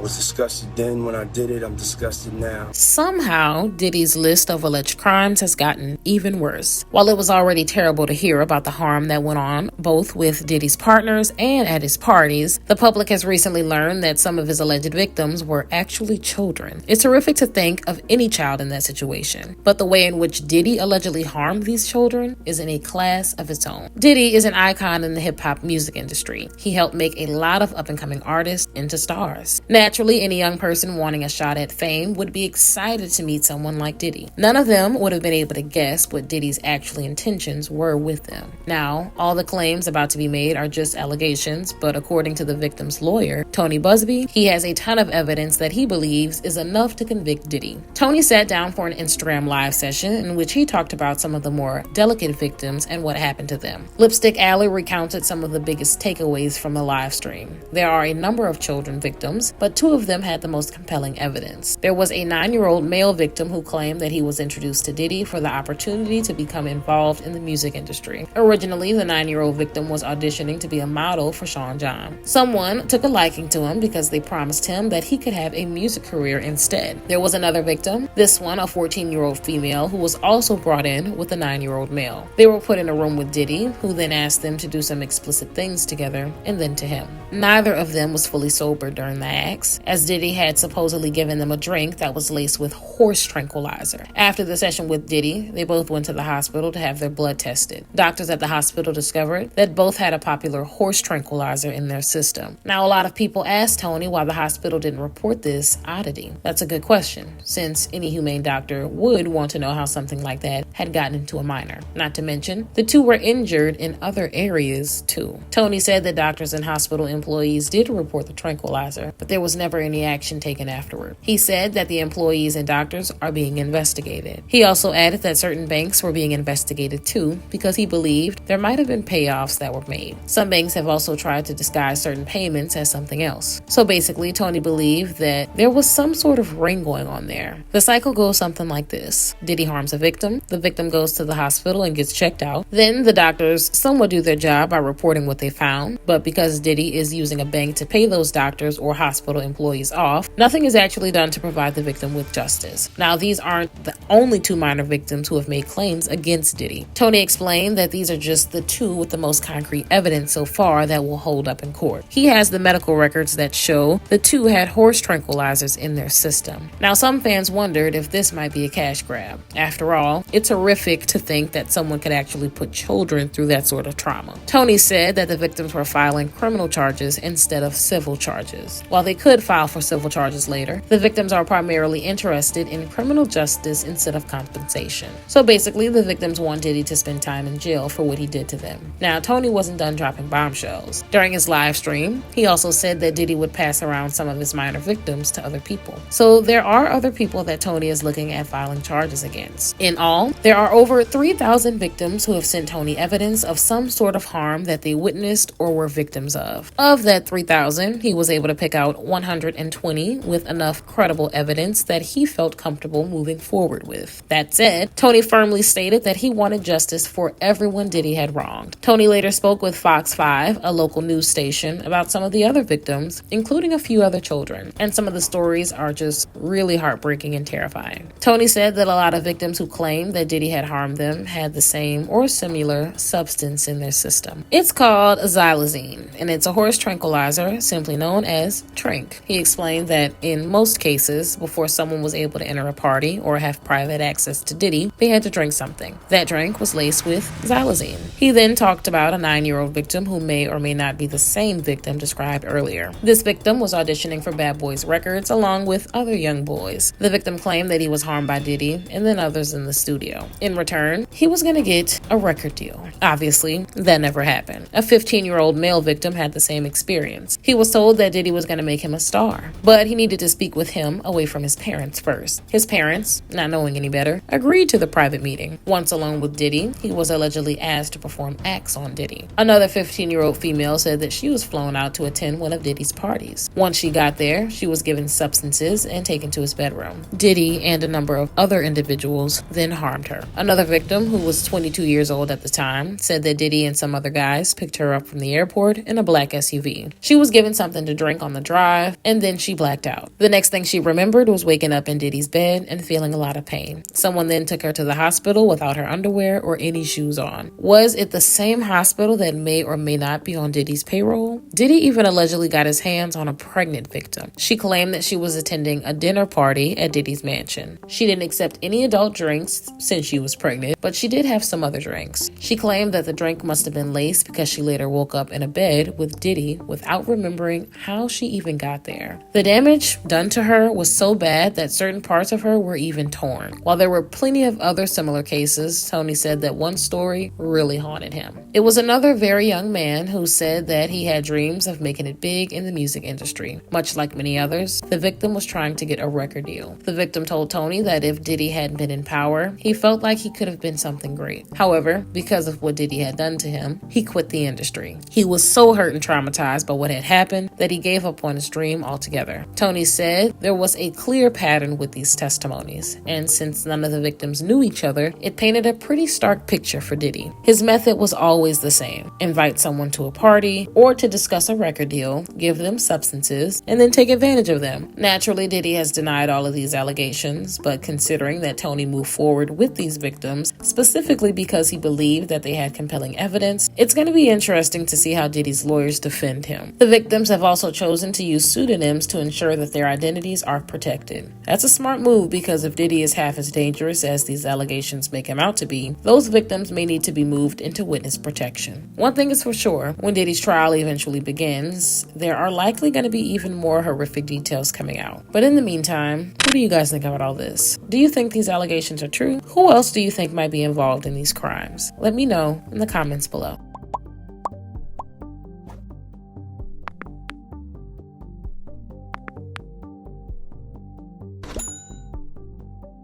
was disgusted then when I did it. I'm disgusted now. Somehow, Diddy's list of alleged crimes has gotten even worse. While it was already terrible to hear about the harm that went on, both with Diddy's partners and at his parties, the public has recently learned that some of his alleged victims were actually children. It's horrific to think of any child in that situation, but the way in which Diddy allegedly harmed these children is in a class of its own. Diddy is an icon in the hip-hop music industry. He helped make a lot of up-and-coming artists into stars. Naturally, any young person wanting a shot at fame would be excited to meet someone like Diddy. None of them would have been able to guess what Diddy's actual intentions were with them. Now, all the claims about to be made are just allegations, but according to the victim's lawyer, Tony Busby, he has a ton of evidence that he believes is enough to convict Diddy. Tony sat down for an Instagram live session in which he talked about some of the more delicate victims and what happened to them. Lipstick Alley recounted some of the biggest takeaways from the live stream. There are a number of children victims, but two of them had the most compelling evidence. There was a 9-year-old male victim who claimed that he was introduced to Diddy for the opportunity to become involved in the music industry. Originally, the 9-year-old victim was auditioning to be a model for Sean John. Someone took a liking to him because they promised him that he could have a music career instead. There was another victim, this one a 14-year-old female who was also brought in with a 9-year-old male. They were put in a room with Diddy, who then asked them to do some explicit things together and then to him. Neither of them was fully sober during the acts, as Diddy had supposedly given them a drink that was laced with horse tranquilizer. After the session with Diddy, they both went to the hospital to have their blood tested. Doctors at the hospital discovered that both had a popular horse tranquilizer in their system. Now, a lot of people asked Tony why the hospital didn't report this oddity. That's a good question, since any humane doctor would want to know how something like that had gotten into a minor. Not to mention, the two were injured in other areas too. Tony said that doctors and hospital employees did report the tranquilizer, but there was never any action taken afterward. He said that the employees and doctors are being investigated. He also added that certain banks were being investigated too, because he believed there might have been payoffs that were made. Some banks have also tried to disguise certain payments as something else. So basically, Tony believed that there was some sort of ring going on there. The cycle goes something like this. Diddy harms a victim, the victim goes to the hospital and gets checked out. Then the doctors somewhat do their job by reporting what they found, but because Diddy is using a bank to pay those doctors or hospital employees off, nothing is actually done to provide the victim with justice. Now, these aren't the only two minor victims who have made claims against Diddy. Tony explained that these are just the two with the most concrete evidence so far that will hold up in court. He has the medical records that show the two had horse tranquilizers in their system. Now, some fans wondered if this might be a cash grab. After all, it's horrific to think that someone could actually put children through that sort of trauma. Tony said that the victims were filing criminal charges instead of civil charges. While they could file for civil charges later, the victims are primarily interested in criminal justice instead of compensation. So basically, the victims want Diddy to spend time in jail for what he did to them. Now, Tony wasn't done dropping bombshells. During his live stream, he also said that Diddy would pass around some of his minor victims to other people. So there are other people that Tony is looking at filing charges against. In all, there are over 3,000 victims who have sent Tony evidence of some sort of harm that they witnessed or were victims of. Of that 3,000, he was able to pick out 120 with enough credible evidence that he felt comfortable moving forward with. That said, Tony firmly stated that he wanted justice for everyone Diddy had wronged. Tony later spoke with Fox 5, a local news station, about some of the other victims, including a few other children, and some of the stories are just really heartbreaking and terrifying. Tony said that a lot of victims who claimed that Diddy had harmed them had the same or similar substance in their system. It's called xylazine, and it's a horse tranquilizer, simply known as Trank. He explained that in most cases, before someone was able to enter a party or have private access to Diddy, they had to drink something. That drink was laced with xylazine. He then talked about a 9-year-old victim who may or may not be the same victim described earlier. This victim was auditioning for Bad Boys Records along with other young boys. The victim claimed that he was harmed by Diddy and then others in the studio. In return, he was going to get a record deal. Obviously, that never happened. A 15-year-old male victim had the same experience. He was told that Diddy was going to make him a star, but he needed to speak with him away from his parents first. His parents, not knowing any better, agreed to the private meeting. Once alone with Diddy, he was allegedly asked to perform acts on Diddy. Another 15-year-old female said that she was flown out to attend one of Diddy's parties. Once she got there, she was given substances and taken to his bedroom. Diddy and a number of other individuals then harmed her. Another victim, who was 22 years old at the time, said that Diddy and some other guys picked her up from the airport in a black SUV. She was given something to drink on the drive, bath, and then she blacked out. The next thing she remembered was waking up in Diddy's bed and feeling a lot of pain. Someone then took her to the hospital without her underwear or any shoes on. Was it the same hospital that may or may not be on Diddy's payroll? Diddy even allegedly got his hands on a pregnant victim. She claimed that she was attending a dinner party at Diddy's mansion. She didn't accept any adult drinks since she was pregnant, but she did have some other drinks. She claimed that the drink must have been laced because she later woke up in a bed with Diddy without remembering how she even got there. The damage done to her was so bad that certain parts of her were even torn. While there were plenty of other similar cases, Tony said that one story really haunted him. It was another very young man who said that he had dreams of making it big in the music industry. Much like many others, the victim was trying to get a record deal. The victim told Tony that if Diddy hadn't been in power, he felt like he could have been something great. However, because of what Diddy had done to him, he quit the industry. He was so hurt and traumatized by what had happened that he gave up on his dream altogether. Tony said there was a clear pattern with these testimonies, and since none of the victims knew each other, it painted a pretty stark picture for Diddy. His method was always the same: invite someone to a party or to discuss a record deal, give them substances, and then take advantage of them. Naturally, Diddy has denied all of these allegations, but considering that Tony moved forward with these victims, specifically because he believed that they had compelling evidence, it's going to be interesting to see how Diddy's lawyers defend him. The victims have also chosen to use pseudonyms to ensure that their identities are protected. That's a smart move, because if Diddy is half as dangerous as these allegations make him out to be, those victims may need to be moved into witness protection. One thing is for sure, when Diddy's trial eventually begins, there are likely going to be even more horrific details coming out. But in the meantime, what do you guys think about all this? Do you think these allegations are true? Who else do you think might be involved in these crimes? Let me know in the comments below.